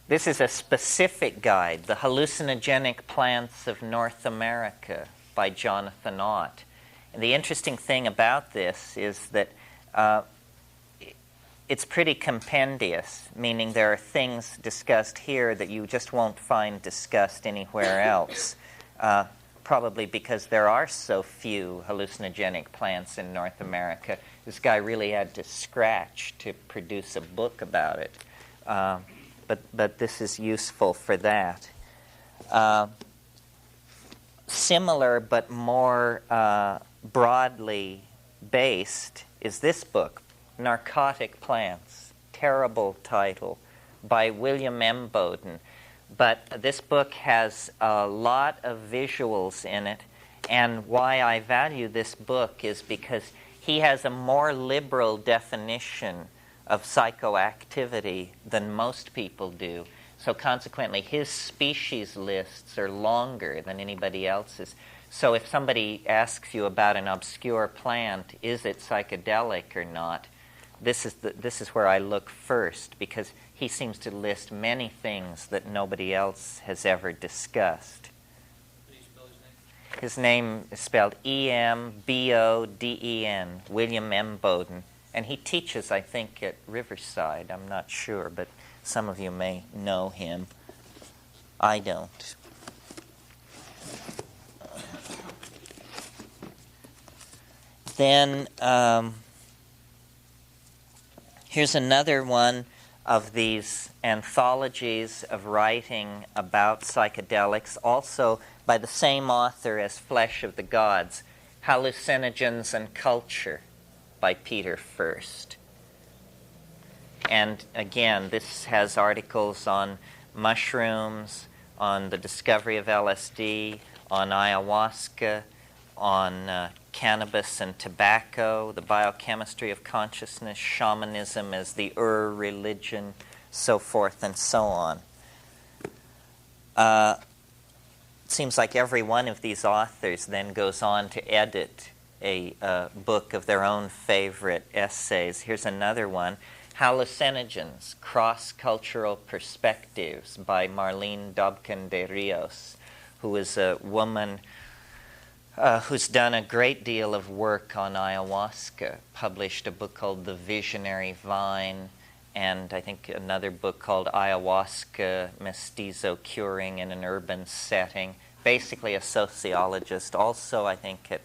This is a specific guide, The Hallucinogenic Plants of North America by Jonathan Ott. And the interesting thing about this is that it's pretty compendious, meaning there are things discussed here that you just won't find discussed anywhere else, probably because there are so few hallucinogenic plants in North America. This guy really had to scratch to produce a book about it. But this is useful for that. Similar but more broadly based is this book, Narcotic Plants, terrible title, by William M. Bowden. But this book has a lot of visuals in it, and why I value this book is because he has a more liberal definition of psychoactivity than most people do. So consequently, his species lists are longer than anybody else's. So if somebody asks you about an obscure plant, is it psychedelic or not, this is where I look first, because he seems to list many things that nobody else has ever discussed. How do you spell his name? His name is spelled E-M-B-O-D-E-N, William M. Bowden. And he teaches, I think, at Riverside. I'm not sure, but some of you may know him. I don't. Then here's another one of these anthologies of writing about psychedelics, also by the same author as Flesh of the Gods, Hallucinogens and Culture, by Peter First. And again, this has articles on mushrooms, on the discovery of LSD, on ayahuasca, on cannabis and tobacco, the biochemistry of consciousness, shamanism as the religion, so forth and so on. It seems like every one of these authors then goes on to edit a book of their own favorite essays. Here's another one, Hallucinogens, Cross-Cultural Perspectives by Marlene Dobkin de Rios, who is a woman who's done a great deal of work on ayahuasca, published a book called The Visionary Vine, and I think another book called Ayahuasca, Mestizo Curing in an Urban Setting. Basically a sociologist, also I think at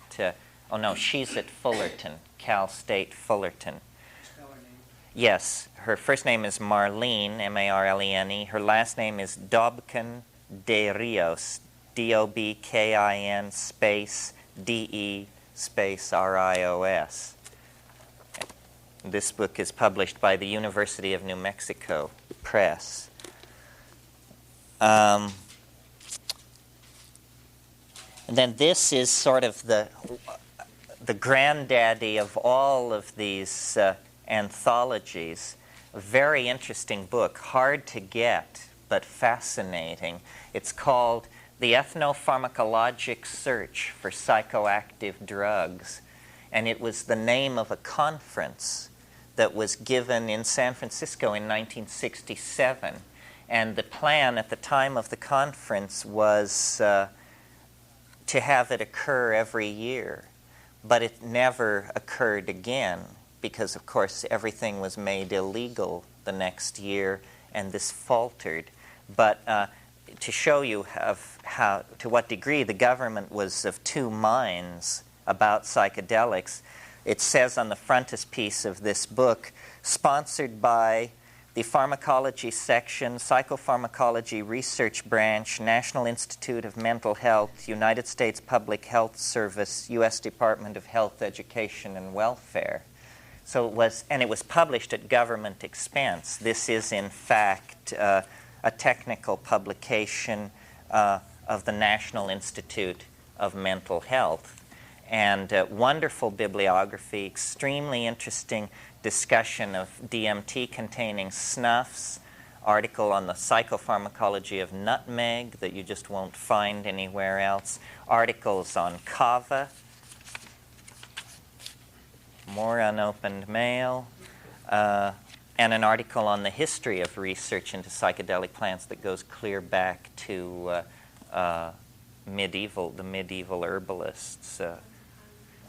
she's at Fullerton, Cal State Fullerton. Spell her name. Yes, her first name is Marlene, M-A-R-L-E-N-E. Her last name is Dobkin de Rios, D-O-B-K-I-N space D-E space R-I-O-S. This book is published by the University of New Mexico Press. And then this is sort of the granddaddy of all of these anthologies. A very interesting book, hard to get, but fascinating. It's called The Ethnopharmacologic Search for Psychoactive Drugs. And it was the name of a conference that was given in San Francisco in 1967. And the plan at the time of the conference was to have it occur every year. But it never occurred again because, of course, everything was made illegal the next year, and this faltered. But to show you how, to what degree the government was of two minds about psychedelics, it says on the frontispiece of this book, sponsored by the Pharmacology Section, Psychopharmacology Research Branch, National Institute of Mental Health, United States Public Health Service, U.S. Department of Health, Education, and Welfare. So it was published at government expense. This is, in fact, a technical publication of the National Institute of Mental Health. And wonderful bibliography, extremely interesting discussion of DMT-containing snuffs, article on the psychopharmacology of nutmeg that you just won't find anywhere else, articles on kava, more unopened mail, and an article on the history of research into psychedelic plants that goes clear back to the medieval herbalists.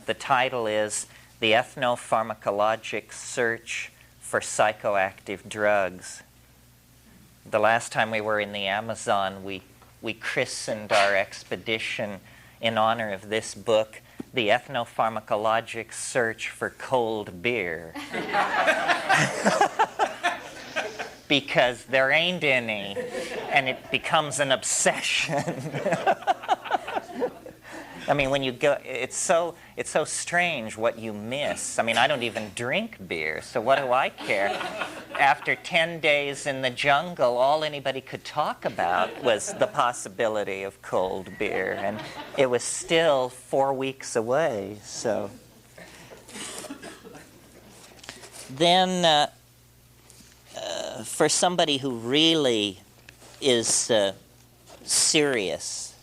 The title is The Ethnopharmacologic Search for Psychoactive Drugs. The last time we were in the Amazon, we christened our expedition in honor of this book, The Ethnopharmacologic Search for Cold Beer. Because there ain't any, and it becomes an obsession. I mean, when you go, it's so strange what you miss. I mean, I don't even drink beer, so what do I care? After 10 days in the jungle, all anybody could talk about was the possibility of cold beer, and it was still 4 weeks away. So then, for somebody who really is serious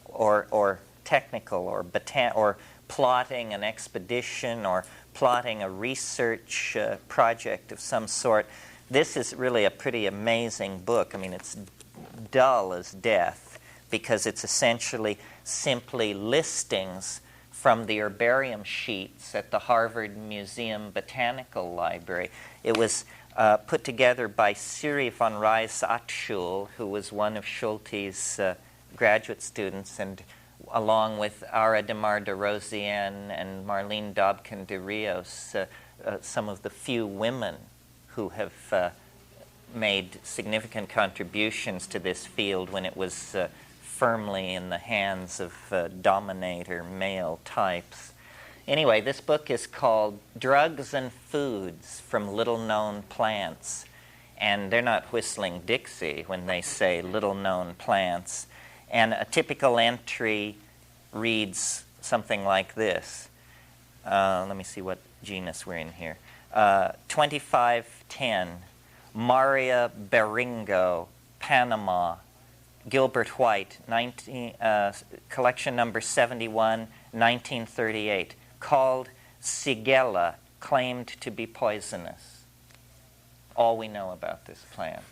or technical or plotting an expedition or plotting a research project of some sort, this is really a pretty amazing book. I mean, it's dull as death because it's essentially simply listings from the herbarium sheets at the Harvard Museum Botanical Library. It was put together by Siri von Reis-Atschul, who was one of Schulte's graduate students, and along with Ara de Mar de Rosienne and Marlene Dobkin de Rios, some of the few women who have made significant contributions to this field when it was firmly in the hands of dominator male types. Anyway, this book is called Drugs and Foods from Little-Known Plants. And they're not whistling Dixie when they say little-known plants. And a typical entry reads something like this. Let me see what genus we're in here. 2510, Maria Beringo, Panama, Gilbert White, collection number 71, 1938, called Sigella, claimed to be poisonous. All we know about this plant.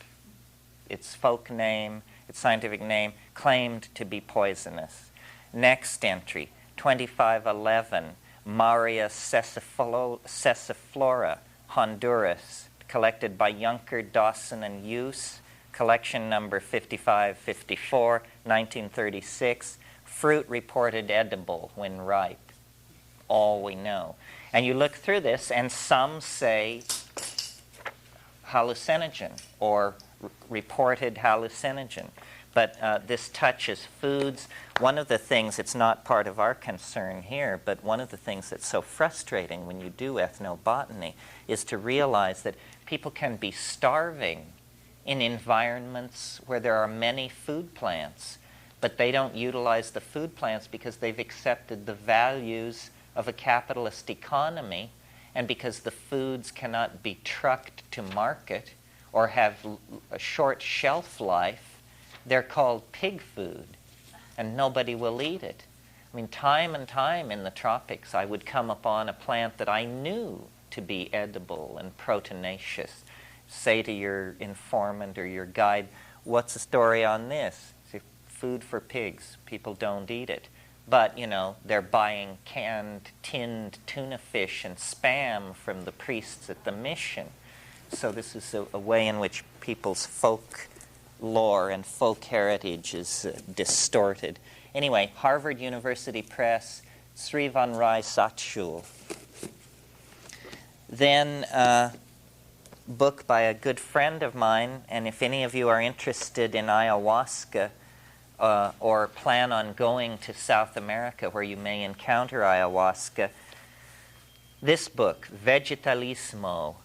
Its folk name, its scientific name, claimed to be poisonous. Next entry, 2511, Maria sessiflora, Honduras, collected by Junker, Dawson, and Hughes, collection number 5554, 1936, fruit reported edible when ripe. All we know. And you look through this, and some say hallucinogen or reported hallucinogen. But this touches foods. One of the things, it's not part of our concern here, but one of the things that's so frustrating when you do ethnobotany is to realize that people can be starving in environments where there are many food plants, but they don't utilize the food plants because they've accepted the values of a capitalist economy, and because the foods cannot be trucked to market or have a short shelf life, they're called pig food, and nobody will eat it. I mean, time and time in the tropics, I would come upon a plant that I knew to be edible and proteinaceous. Say to your informant or your guide, what's the story on this? Say, food for pigs. People don't eat it. But, you know, they're buying canned, tinned tuna fish and spam from the priests at the mission. So this is a way in which people's folk lore and folk heritage is distorted. Anyway, Harvard University Press, Sri von Reis-Atschul. Then a book by a good friend of mine, and if any of you are interested in ayahuasca or plan on going to South America where you may encounter ayahuasca, this book, Vegetalismo,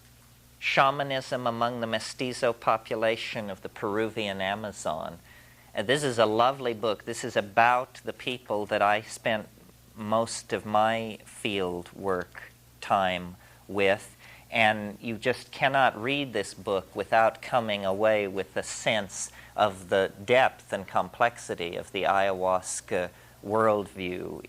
Shamanism Among the Mestizo Population of the Peruvian Amazon. And this is a lovely book. This is about the people that I spent most of my field work time with. And you just cannot read this book without coming away with a sense of the depth and complexity of the ayahuasca worldview.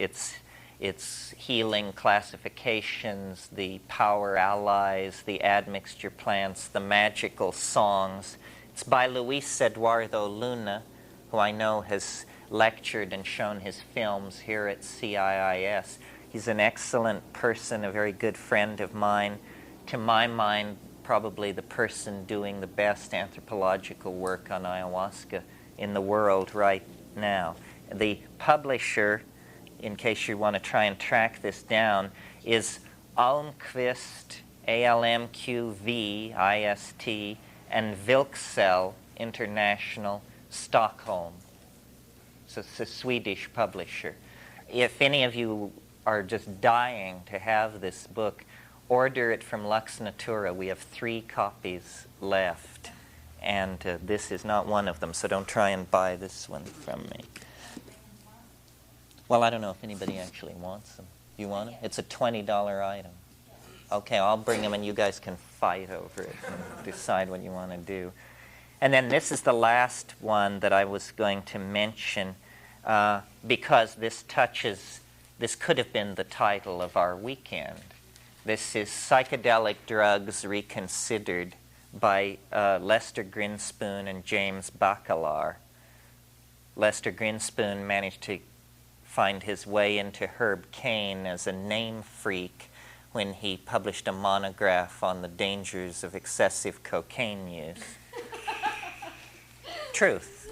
its healing classifications, the power allies, the admixture plants, the magical songs. It's by Luis Eduardo Luna, who I know has lectured and shown his films here at CIIS. He's an excellent person, a very good friend of mine. To my mind, probably the person doing the best anthropological work on ayahuasca in the world right now. The publisher, in case you want to try and track this down, is Almqvist, ALMQVIST, and Vilksell International, Stockholm. So it's a Swedish publisher. If any of you are just dying to have this book, order it from Lux Natura. We have 3 copies left, and this is not one of them, so don't try and buy this one from me. Well, I don't know if anybody actually wants them. Do you want them? It's a $20 item. Okay, I'll bring them and you guys can fight over it and decide what you want to do. And then this is the last one that I was going to mention because this could have been the title of our weekend. This is Psychedelic Drugs Reconsidered by Lester Grinspoon and James Bacalar. Lester Grinspoon managed to find his way into Herb Caen as a name freak when he published a monograph on the dangers of excessive cocaine use. Truth.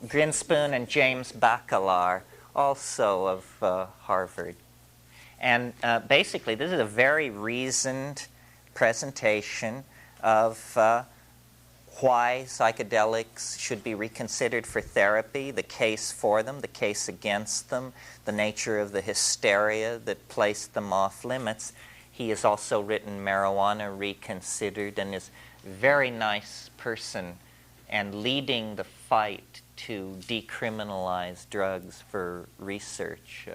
Grinspoon and James Bacalar, also of Harvard. And basically, this is a very reasoned presentation of why psychedelics should be reconsidered for therapy, the case for them, the case against them, the nature of the hysteria that placed them off limits. He has also written Marijuana Reconsidered and is a very nice person and leading the fight to decriminalize drugs for research.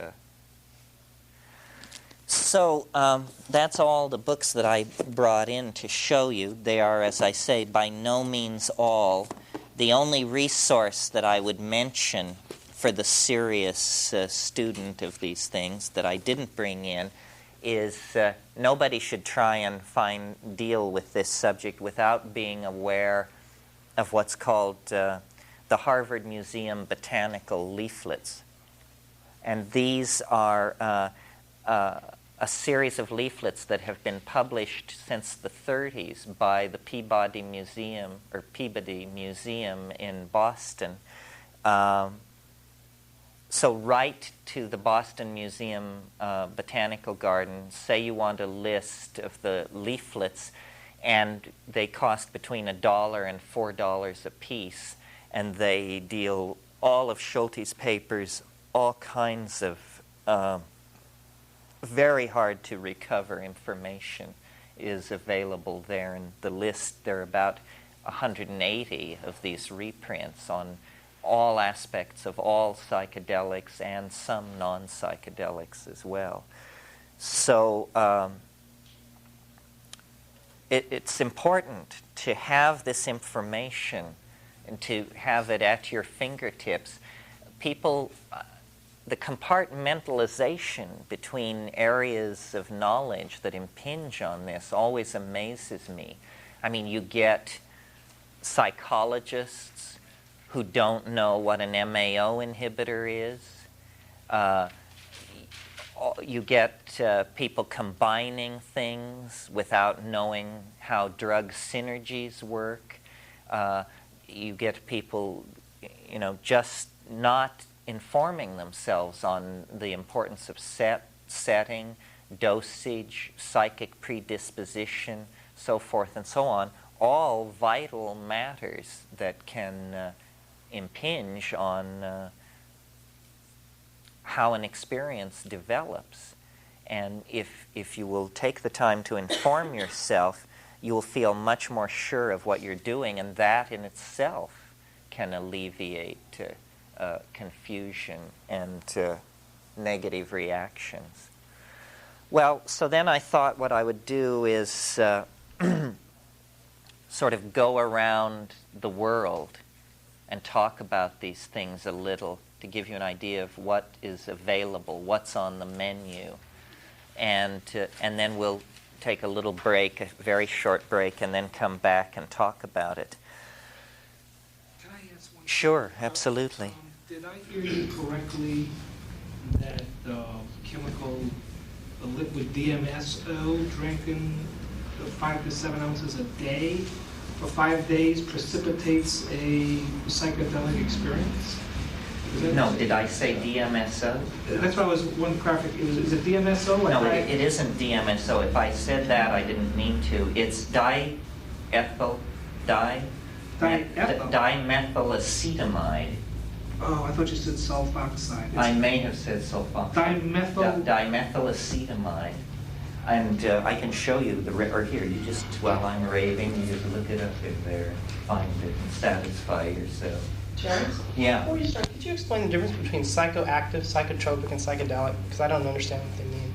So that's all the books that I brought in to show you. They are, as I say, by no means all. The only resource that I would mention for the serious student of these things that I didn't bring in is nobody should try and deal with this subject without being aware of what's called the Harvard Museum Botanical Leaflets. And these are a series of leaflets that have been published since the 30s by the Peabody Museum in Boston. So write to the Boston Museum Botanical Garden, say you want a list of the leaflets, and they cost between $1 and $4 a piece, and they deal all of Schulte's papers, all kinds of very hard to recover information is available there. And the list, there are about 180 of these reprints on all aspects of all psychedelics and some non-psychedelics as well. So it's important to have this information and to have it at your fingertips. People, the compartmentalization between areas of knowledge that impinge on this always amazes me. I mean, you get psychologists who don't know what an MAO inhibitor is. You get people combining things without knowing how drug synergies work. You get people, just not informing themselves on the importance of setting, dosage, psychic predisposition, so forth and so on, all vital matters that can impinge on how an experience develops. And if you will take the time to inform yourself, you will feel much more sure of what you're doing, and that in itself can alleviate confusion and negative reactions. Well, so then I thought what I would do is sort of go around the world and talk about these things a little to give you an idea of what is available, what's on the menu. And then we'll take a little break, a very short break, and then come back and talk about it. Can I ask one? Sure, absolutely. Did I hear you correctly that the liquid DMSO drinking 5 to 7 ounces a day for 5 days precipitates a psychedelic experience? No, did I say DMSO? That's what I was one graphic. Is it DMSO? No, it isn't DMSO. If I said that, I didn't mean to. It's dimethylacetamide. Oh, I thought you said sulfoxide. I may have said sulfoxide. Dimethylacetamide. And I can show you or here, you just, while I'm raving, you just look it up in there, find it, and satisfy yourself. Terence? Yeah. Before you start, could you explain the difference between psychoactive, psychotropic, and psychedelic? Because I don't understand what they mean.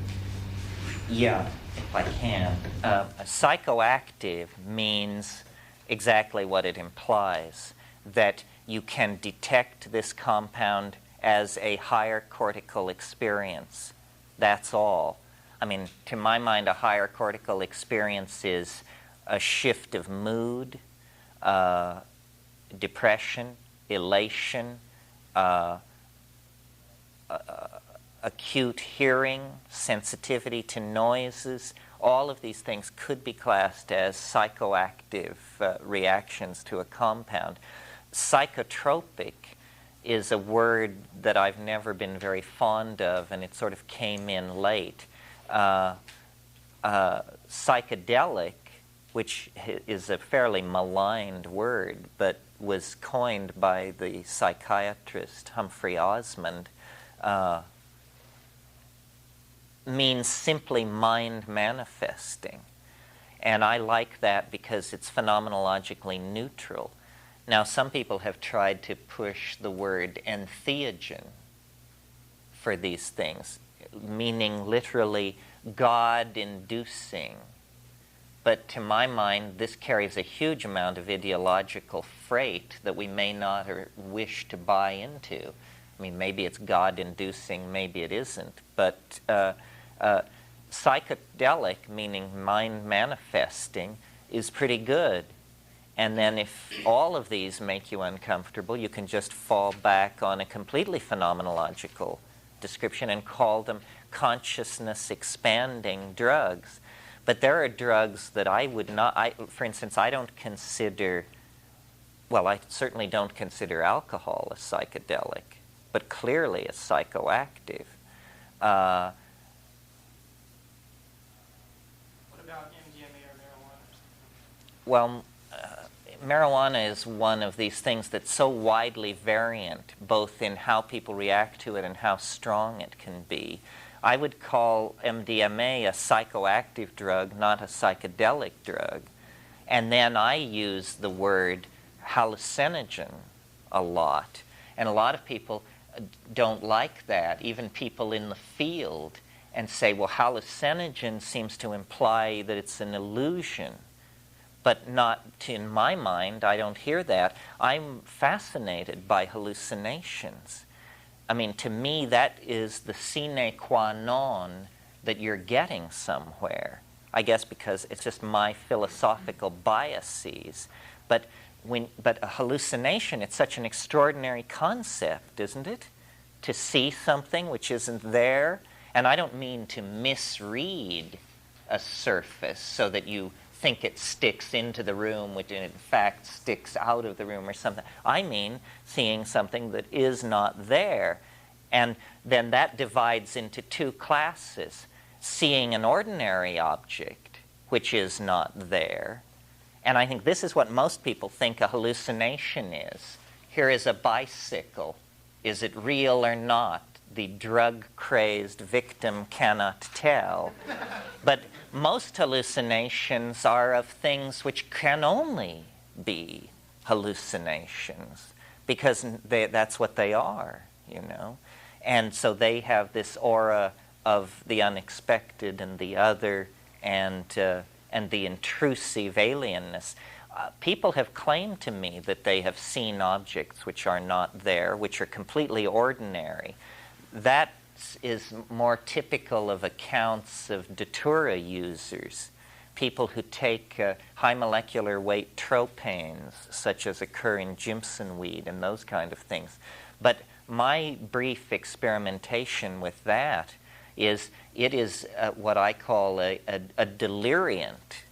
Yeah, if I can. Psychoactive means exactly what it implies, that you can detect this compound as a higher cortical experience. That's all. I mean, to my mind, a higher cortical experience is a shift of mood, depression, elation, acute hearing, sensitivity to noises. All of these things could be classed as psychoactive reactions to a compound. Psychotropic is a word that I've never been very fond of, and it sort of came in late. Psychedelic, which is a fairly maligned word, but was coined by the psychiatrist Humphrey Osmond, means simply mind manifesting. And I like that because it's phenomenologically neutral. Now, some people have tried to push the word entheogen for these things, meaning literally God-inducing. But to my mind, this carries a huge amount of ideological freight that we may not wish to buy into. I mean, maybe it's God-inducing, maybe it isn't. But psychedelic, meaning mind-manifesting, is pretty good. And then if all of these make you uncomfortable, you can just fall back on a completely phenomenological description and call them consciousness-expanding drugs. But there are drugs that I would not, for instance, I don't consider, well, I certainly don't consider alcohol a psychedelic, but clearly a psychoactive. What about MDMA or marijuana or something? Well, marijuana is one of these things that's so widely variant, both in how people react to it and how strong it can be. I would call MDMA a psychoactive drug, not a psychedelic drug. And then I use the word hallucinogen a lot. And a lot of people don't like that, even people in the field, and say, well, hallucinogen seems to imply that it's an illusion. But not, in my mind, I don't hear that. I'm fascinated by hallucinations. I mean, to me, that is the sine qua non that you're getting somewhere. I guess because it's just my philosophical biases. But a hallucination, it's such an extraordinary concept, isn't it? To see something which isn't there. And I don't mean to misread a surface so that you think it sticks into the room, which in fact sticks out of the room or something. I mean seeing something that is not there. And then that divides into two classes. Seeing an ordinary object, which is not there. And I think this is what most people think a hallucination is. Here is a bicycle. Is it real or not? The drug-crazed victim cannot tell. But most hallucinations are of things which can only be hallucinations because that's what they are, you know. And so they have this aura of the unexpected and the other and the intrusive alienness. people have claimed to me that they have seen objects which are not there, which are completely ordinary. That is more typical of accounts of datura users, people who take high molecular weight tropanes, such as occur in Jimson weed and those kind of things. But my brief experimentation with that is it is what I call a deliriant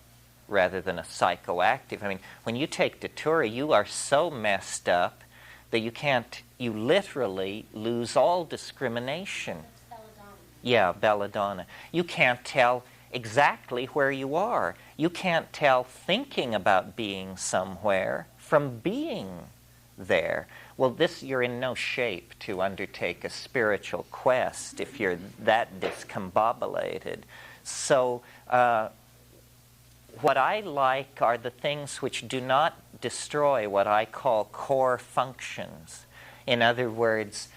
rather than a psychoactive. I mean, when you take datura, you are so messed up that you literally lose all discrimination. Belladonna. Yeah, belladonna. You can't tell exactly where you are. You can't tell thinking about being somewhere from being there. Well, you're in no shape to undertake a spiritual quest if you're that discombobulated. So, what I like are the things which do not destroy what I call core functions. In other words,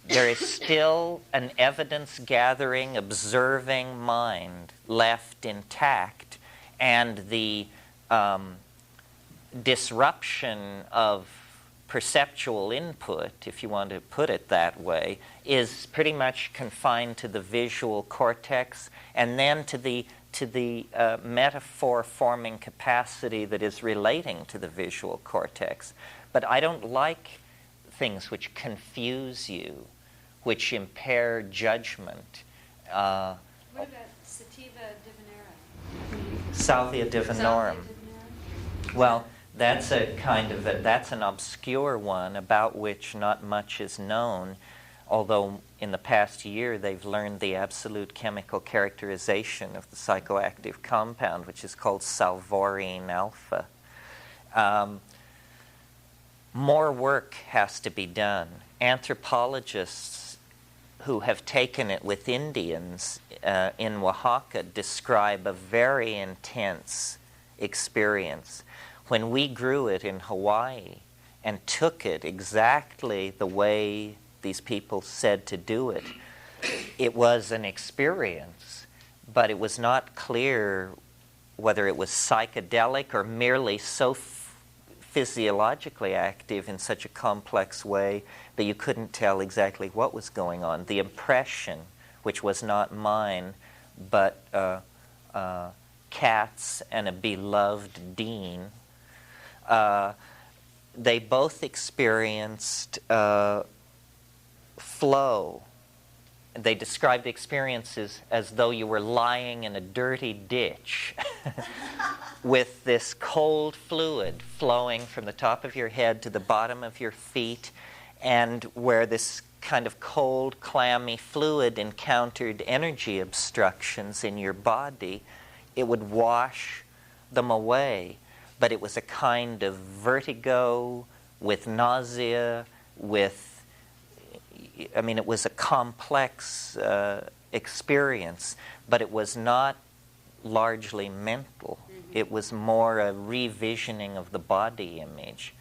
there is still an evidence-gathering, observing mind left intact, and the disruption of perceptual input, if you want to put it that way, is pretty much confined to the visual cortex and then to the metaphor-forming capacity that is relating to the visual cortex. But I don't like things which confuse you, which impair judgment. What about sativa divinera? Salvia divinorum. Well, that's that's an obscure one about which not much is known, although in the past year they've learned the absolute chemical characterization of the psychoactive compound, which is called salvorine alpha. More work has to be done. Anthropologists who have taken it with Indians in Oaxaca describe a very intense experience. When we grew it in Hawaii and took it exactly the way these people said to do it, it was an experience, but it was not clear whether it was psychedelic or merely so physiologically active in such a complex way that you couldn't tell exactly what was going on. The impression, which was not mine, but Katz and a beloved dean, they both experienced flow. They described experiences as though you were lying in a dirty ditch with this cold fluid flowing from the top of your head to the bottom of your feet, and where this kind of cold, clammy fluid encountered energy obstructions in your body, it would wash them away. But it was a kind of vertigo with nausea, it was a complex experience, but it was not largely mental. It was more a revisioning of the body image.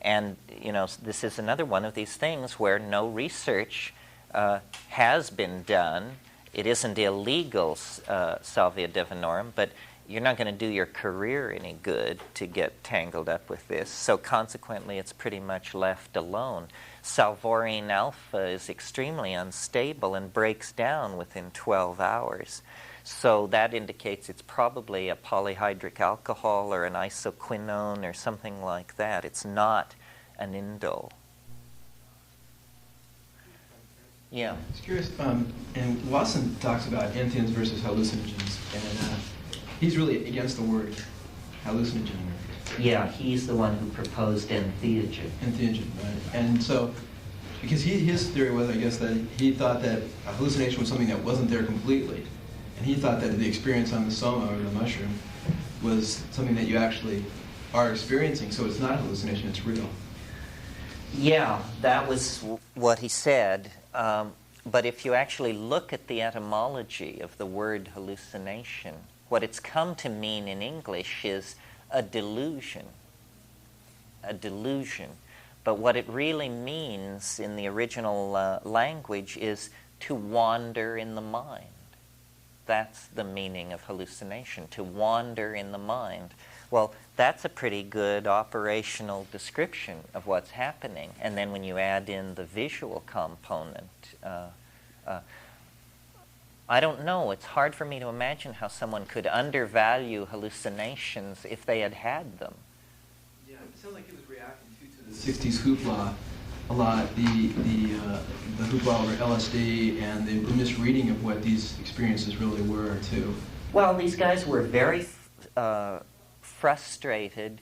And, this is another one of these things where no research has been done. It isn't illegal, salvia divinorum, but you're not going to do your career any good to get tangled up with this. So consequently, it's pretty much left alone. Salvorine alpha is extremely unstable and breaks down within 12 hours. So that indicates it's probably a polyhydric alcohol or an isoquinone or something like that. It's not an indole. Yeah. I was curious, and Watson talks about entheogens versus hallucinogens, and he's really against the word hallucinogen. Yeah, he's the one who proposed entheogen. Entheogen, right. And so, because his theory was, I guess, that he thought that a hallucination was something that wasn't there completely. And he thought that the experience on the soma, or the mushroom, was something that you actually are experiencing, so it's not a hallucination, it's real. Yeah, that was what he said. But if you actually look at the etymology of the word hallucination, what it's come to mean in English is a delusion. A delusion. But what it really means in the original language is to wander in the mind. That's the meaning of hallucination, to wander in the mind. Well, that's a pretty good operational description of what's happening. And then when you add in the visual component, I don't know. It's hard for me to imagine how someone could undervalue hallucinations if they had had them. Yeah, it sounds like he was reacting to the 60s hoopla a lot, the hoopla over LSD and the misreading of what these experiences really were, too. Well, these guys were very frustrated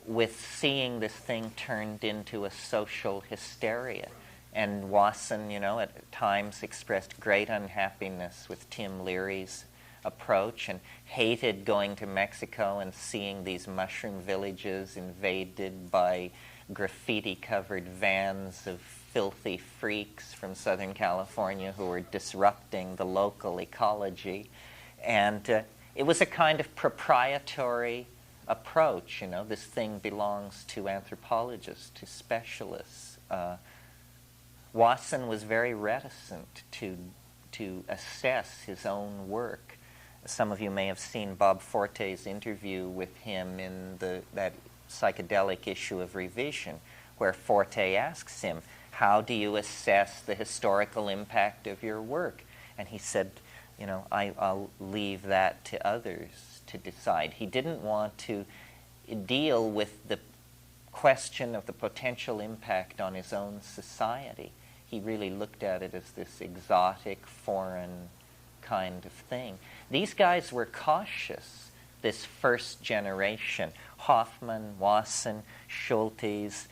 with seeing this thing turned into a social hysteria. And Wasson, at times expressed great unhappiness with Tim Leary's approach and hated going to Mexico and seeing these mushroom villages invaded by graffiti-covered vans of filthy freaks from Southern California who were disrupting the local ecology. And it was a kind of proprietary approach. This thing belongs to anthropologists, to specialists. Wasson was very reticent to assess his own work. Some of you may have seen Bob Forte's interview with him in that psychedelic issue of Revision, where Forte asks him, how do you assess the historical impact of your work? And he said, I'll leave that to others to decide. He didn't want to deal with the question of the potential impact on his own society. He really looked at it as this exotic, foreign kind of thing. These guys were cautious, this first generation. Hoffman, Wasson, Schultes.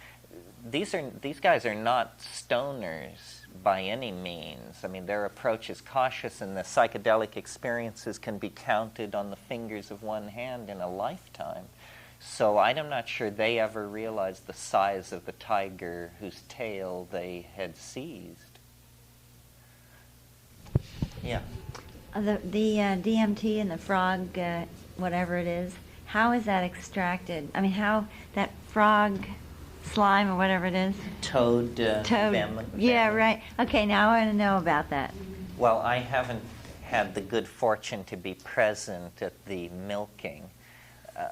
These guys are not stoners by any means. I mean, their approach is cautious, and the psychedelic experiences can be counted on the fingers of one hand in a lifetime. So I'm not sure they ever realized the size of the tiger whose tail they had seized. Yeah. The DMT and the frog, whatever it is, how is that extracted? I mean, how that frog slime or whatever it is? Toad. Yeah, right. Okay, now I want to know about that. Well, I haven't had the good fortune to be present at the milking.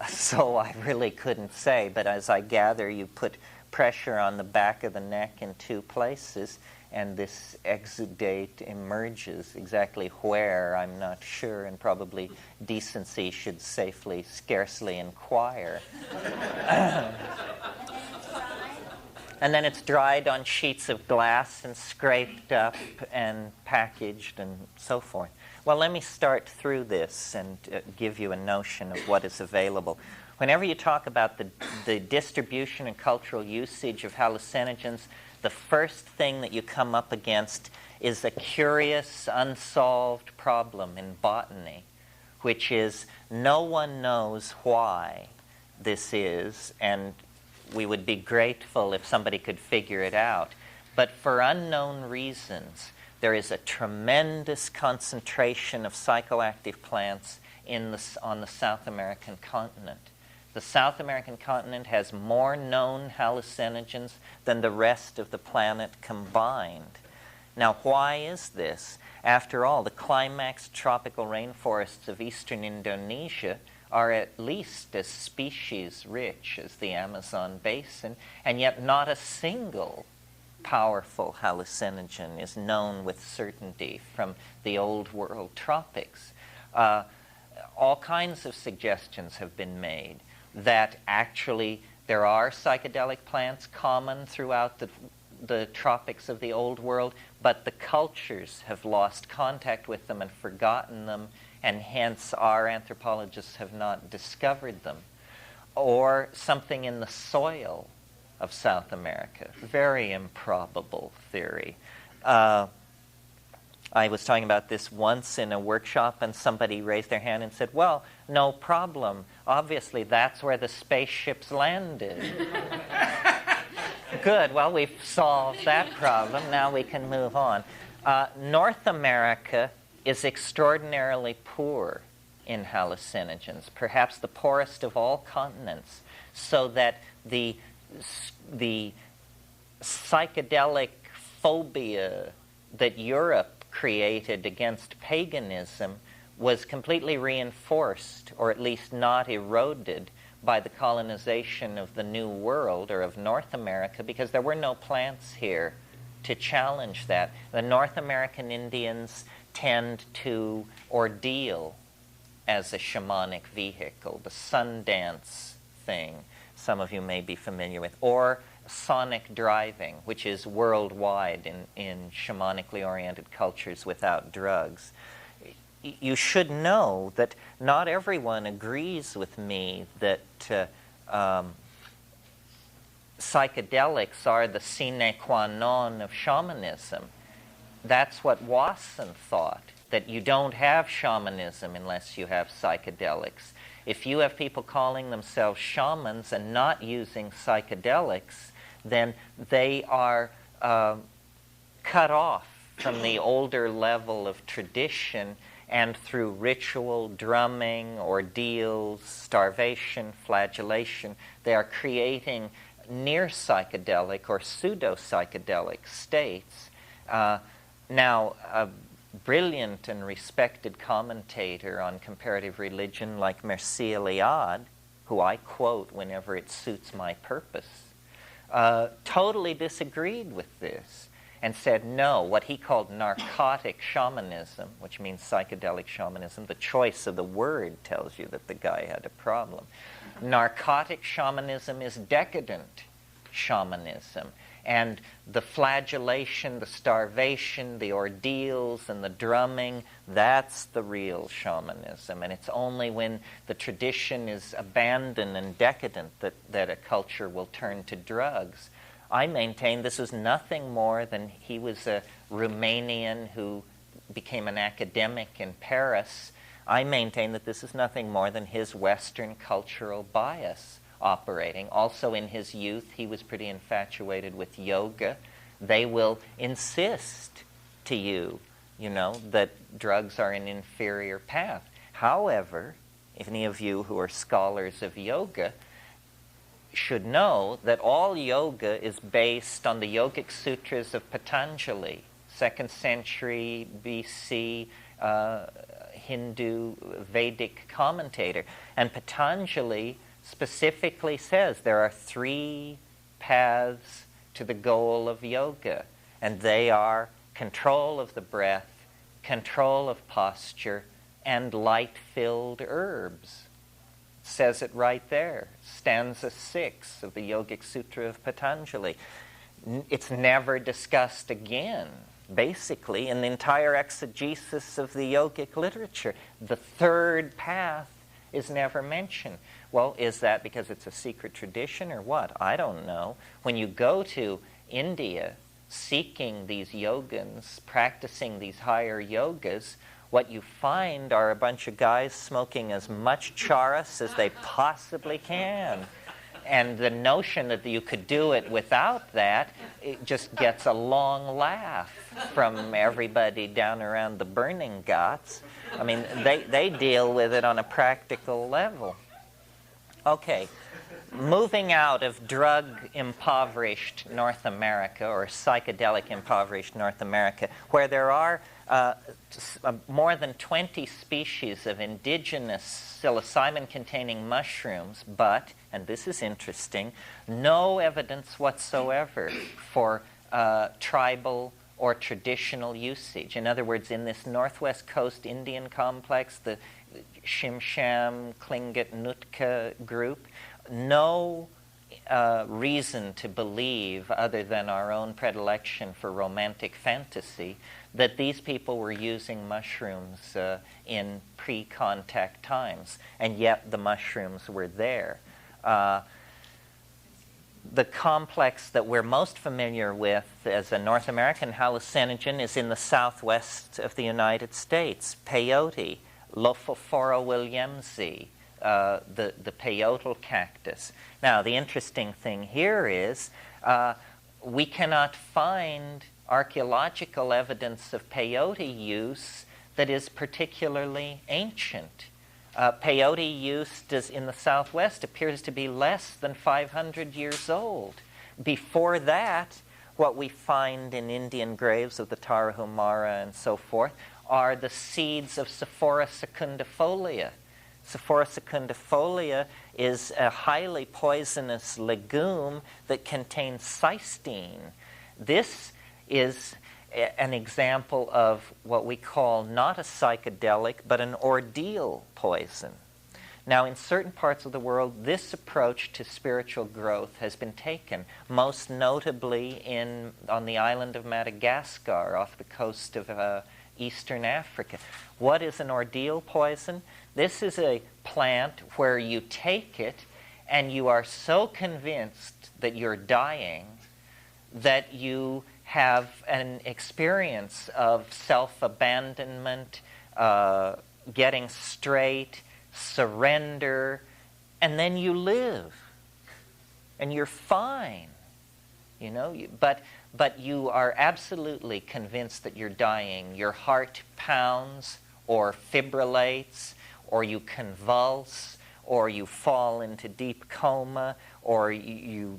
So I really couldn't say, but as I gather, you put pressure on the back of the neck in two places, and this exudate emerges. Exactly where, I'm not sure, and probably decency should scarcely inquire. And then it's dried on sheets of glass and scraped up and packaged and so forth. Well, let me start through this and give you a notion of what is available. Whenever you talk about the distribution and cultural usage of hallucinogens, the first thing that you come up against is a curious, unsolved problem in botany, which is no one knows why this is, and we would be grateful if somebody could figure it out. But for unknown reasons, there is a tremendous concentration of psychoactive plants on the South American continent. The South American continent has more known hallucinogens than the rest of the planet combined. Now, why is this? After all, the climax tropical rainforests of eastern Indonesia are at least as species-rich as the Amazon basin, and yet not a single powerful hallucinogen is known with certainty from the old world tropics. All kinds of suggestions have been made that actually there are psychedelic plants common throughout the tropics of the old world, but the cultures have lost contact with them and forgotten them, and hence our anthropologists have not discovered them. Or something in the soil of South America. Very improbable theory. I was talking about this once in a workshop, and somebody raised their hand and said, well, no problem. Obviously, that's where the spaceships landed. Good. Well, we've solved that problem. Now we can move on. North America is extraordinarily poor in hallucinogens, perhaps the poorest of all continents, so that the psychedelic phobia that Europe created against paganism was completely reinforced, or at least not eroded, by the colonization of the New World, or of North America, because there were no plants here to challenge that. The North American Indians tend to ordeal as a shamanic vehicle, the sun dance thing, some of you may be familiar with, or sonic driving, which is worldwide in shamanically oriented cultures without drugs. You should know that not everyone agrees with me that psychedelics are the sine qua non of shamanism. That's what Wasson thought, that you don't have shamanism unless you have psychedelics. If you have people calling themselves shamans and not using psychedelics, then they are cut off from the older level of tradition, and through ritual, drumming, ordeals, starvation, flagellation, they are creating near psychedelic or pseudo-psychedelic states. Now, a brilliant and respected commentator on comparative religion like Mircea Eliade, who I quote whenever it suits my purpose, totally disagreed with this and said no, what he called narcotic shamanism, which means psychedelic shamanism, the choice of the word tells you that the guy had a problem. Narcotic shamanism is decadent shamanism. And the flagellation, the starvation, the ordeals, and the drumming, that's the real shamanism. And it's only when the tradition is abandoned and decadent that a culture will turn to drugs. I maintain this is nothing more than he was a Romanian who became an academic in Paris. I maintain that this is nothing more than his Western cultural bias operating. Also in his youth, he was pretty infatuated with yoga. They will insist to you, that drugs are an inferior path. However, if any of you who are scholars of yoga should know that all yoga is based on the Yogic Sutras of Patanjali, 2nd century BC Hindu Vedic commentator. And Patanjali specifically says there are 3 paths to the goal of yoga, and they are control of the breath, control of posture, and light-filled herbs. It says it right there, stanza 6 of the Yogic Sutra of Patanjali. It's never discussed again, basically, in the entire exegesis of the yogic literature. The 3rd path is never mentioned. Well, is that because it's a secret tradition or what? I don't know. When you go to India seeking these yogins, practicing these higher yogas, what you find are a bunch of guys smoking as much charas as they possibly can. And the notion that you could do it without that, it just gets a long laugh from everybody down around the burning ghats. I mean, they deal with it on a practical level. Okay, moving out of drug-impoverished North America, or psychedelic-impoverished North America, where there are more than 20 species of indigenous psilocybin-containing mushrooms, but, and this is interesting, no evidence whatsoever for tribal or traditional usage. In other words, in this Northwest Coast Indian complex, the Shimsham, Tlingit, Nootka group, no reason to believe, other than our own predilection for romantic fantasy, that these people were using mushrooms in pre-contact times, and yet the mushrooms were there. The complex that we're most familiar with as a North American hallucinogen is in the southwest of the United States, peyote, Lophophora williamsi, the peyotal cactus. Now, the interesting thing here is we cannot find archaeological evidence of peyote use that is particularly ancient. Peyote use in the Southwest appears to be less than 500 years old. Before that, what we find in Indian graves of the Tarahumara and so forth are the seeds of Sephora secundifolia. Sephora secundifolia is a highly poisonous legume that contains cysteine. This is an example of what we call not a psychedelic, but an ordeal poison. Now, in certain parts of the world, this approach to spiritual growth has been taken, most notably on the island of Madagascar, off the coast of eastern Africa. What is an ordeal poison? This is a plant where you take it and you are so convinced that you're dying that you have an experience of self-abandonment, getting straight, surrender, and then you live, and you're fine, you know. But you are absolutely convinced that you're dying. Your heart pounds, or fibrillates, or you convulse, or you fall into deep coma, or you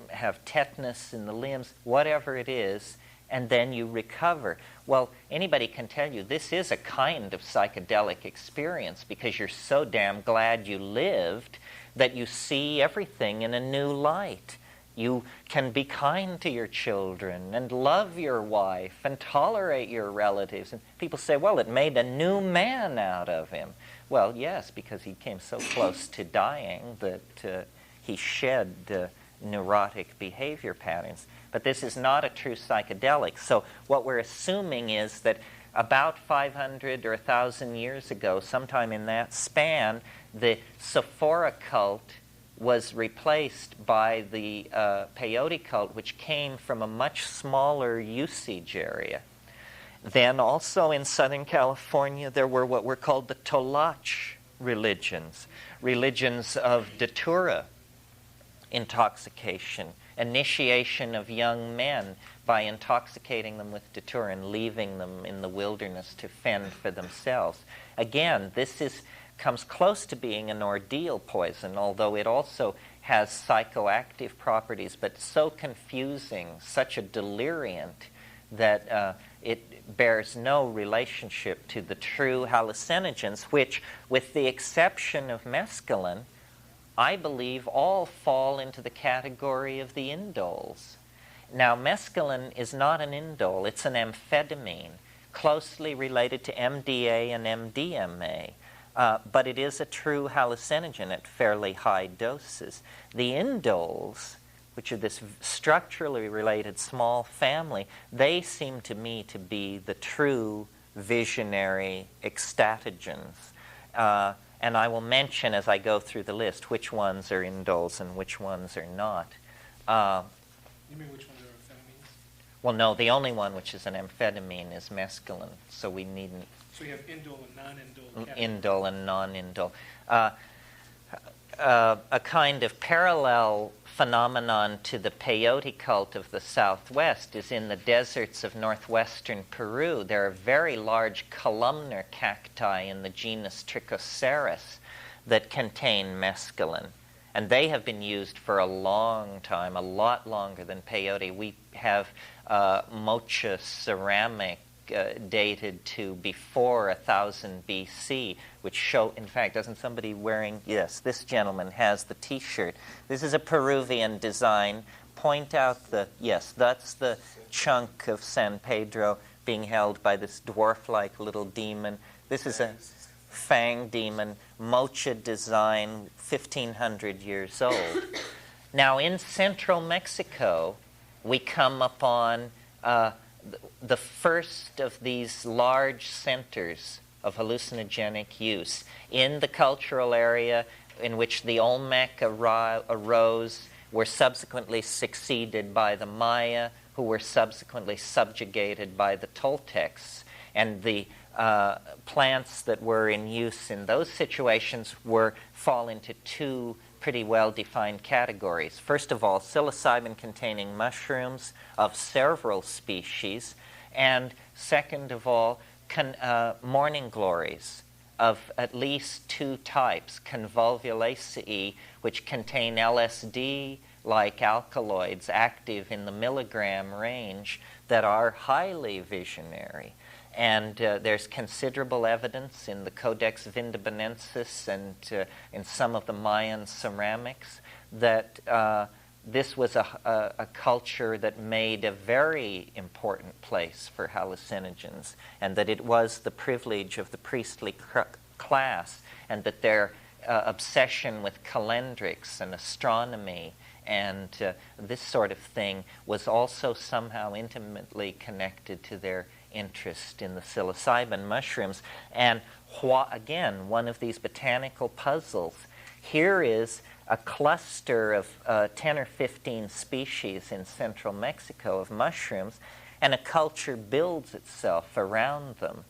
have tetanus in the limbs, whatever it is, and then you recover. Well, anybody can tell you this is a kind of psychedelic experience because you're so damn glad you lived that you see everything in a new light. You can be kind to your children and love your wife and tolerate your relatives. And people say, well, it made a new man out of him. Well, yes, because he came so close to dying that he shed neurotic behavior patterns. But this is not a true psychedelic. So what we're assuming is that about 500 or 1,000 years ago, sometime in that span, the Sephora cult was replaced by the peyote cult, which came from a much smaller usage area. Then also in Southern California, there were what were called the Tolach religions, religions of datura, intoxication, initiation of young men by intoxicating them with datura and leaving them in the wilderness to fend for themselves. Again, this comes close to being an ordeal poison, although it also has psychoactive properties, but so confusing, such a deliriant, that it bears no relationship to the true hallucinogens, which, with the exception of mescaline, I believe all fall into the category of the indoles. Now, mescaline is not an indole, it's an amphetamine, closely related to MDA and MDMA. But it is a true hallucinogen at fairly high doses. The indoles, which are this structurally related small family, they seem to me to be the true visionary ecstatogens. And I will mention as I go through the list which ones are indoles and which ones are not. You mean which ones are amphetamines? Well, no, the only one which is an amphetamine is mescaline, so we needn't. So you have indole and non-indole. Indole and non-indole. A kind of parallel phenomenon to the peyote cult of the Southwest is in the deserts of northwestern Peru. There are very large columnar cacti in the genus Trichoceros that contain mescaline. And they have been used for a long time, a lot longer than peyote. We have mocha ceramic dated to before 1000 BC, which show, in fact, doesn't somebody wearing, yes, this gentleman has the T-shirt. This is a Peruvian design. Point out yes, that's the chunk of San Pedro being held by this dwarf-like little demon. This is a fang demon, mocha design, 1,500 years old. Now, in central Mexico, we come upon the first of these large centers of hallucinogenic use in the cultural area in which the Olmec arose, were subsequently succeeded by the Maya, who were subsequently subjugated by the Toltecs. And the plants that were in use in those situations fall into two pretty well-defined categories. First of all, psilocybin-containing mushrooms of several species, and second of all, morning glories of at least two types, convolvulaceae, which contain LSD-like alkaloids active in the milligram range that are highly visionary. And there's considerable evidence in the Codex Vindobonensis and in some of the Mayan ceramics that this was a culture that made a very important place for hallucinogens, and that it was the privilege of the priestly class, and that their obsession with calendrics and astronomy and this sort of thing was also somehow intimately connected to their interest in the psilocybin mushrooms. And again, one of these botanical puzzles. Here is a cluster of 10 or 15 species in central Mexico of mushrooms, and a culture builds itself around them.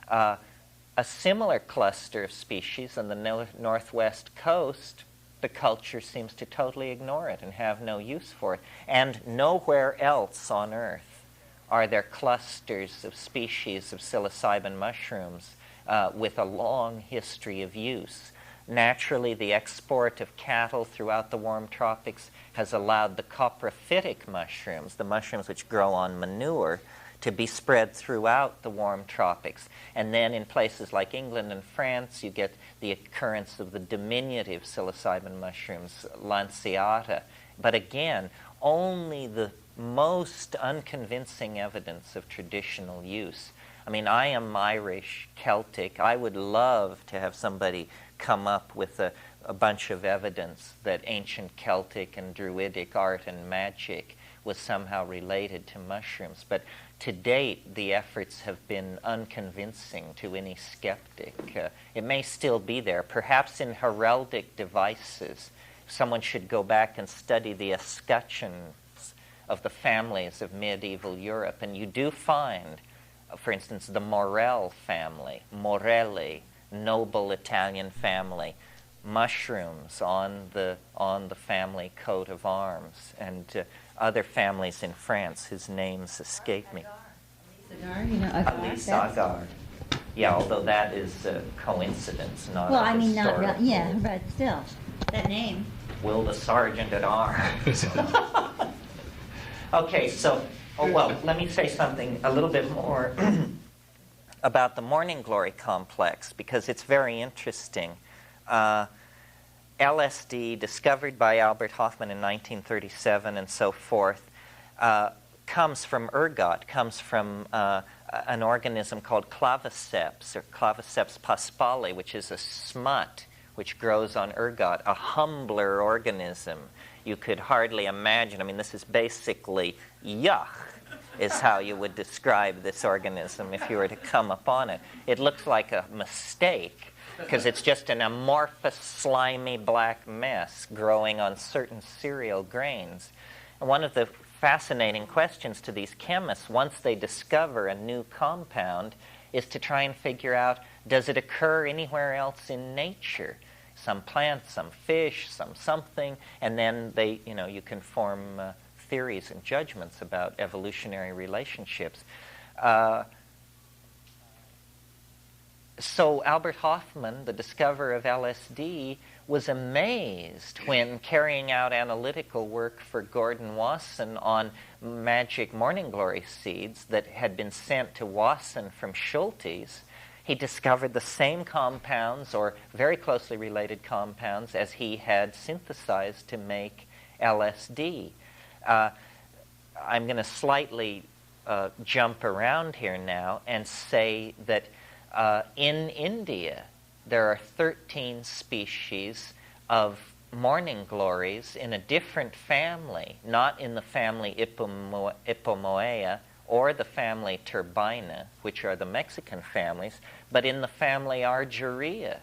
A similar cluster of species on the northwest coast, the culture seems to totally ignore it and have no use for it. And nowhere else on Earth are there clusters of species of psilocybin mushrooms with a long history of use. Naturally, the export of cattle throughout the warm tropics has allowed the coprophytic mushrooms, the mushrooms which grow on manure, to be spread throughout the warm tropics. And then in places like England and France, you get the occurrence of the diminutive psilocybin mushrooms, Lanciata. But again, only the most unconvincing evidence of traditional use. I mean, I am Irish, Celtic. I would love to have somebody come up with a bunch of evidence that ancient Celtic and Druidic art and magic was somehow related to mushrooms. But to date, the efforts have been unconvincing to any skeptic. It may still be there. Perhaps in heraldic devices, someone should go back and study the escutcheons of the families of medieval Europe. And you do find, for instance, the Morel family, Morelli, noble Italian family, mushrooms on the family coat of arms, and other families in France whose names escape me. Agar, you know, agar. Elise Agar. Yeah, although that is a coincidence, not Well, a I mean, not historical. real, yeah, but still, that name. Will the sergeant at arms. Okay, so, let me say something a little bit more about the Morning Glory complex, because it's very interesting. LSD, discovered by Albert Hofmann in 1937 and so forth, comes from ergot, comes from an organism called claviceps, or Claviceps paspali, which is a smut which grows on ergot, a humbler organism. You could hardly imagine. I mean, this is basically yuck, is how you would describe this organism if you were to come upon it. It looks like a mistake, because it's just an amorphous, slimy black mess growing on certain cereal grains. And one of the fascinating questions to these chemists, once they discover a new compound, is to try and figure out, does it occur anywhere else in nature? Some plants, some fish, some something, and then they, you can form theories and judgments about evolutionary relationships. So Albert Hofmann, the discoverer of LSD, was amazed when carrying out analytical work for Gordon Wasson on magic morning glory seeds that had been sent to Wasson from Schultes. He discovered the same compounds, or very closely related compounds, as he had synthesized to make LSD. I'm going to slightly jump around here now and say that in India, there are 13 species of morning glories in a different family, not in the family Ipomoea or the family Turbina, which are the Mexican families, but in the family Argyrea.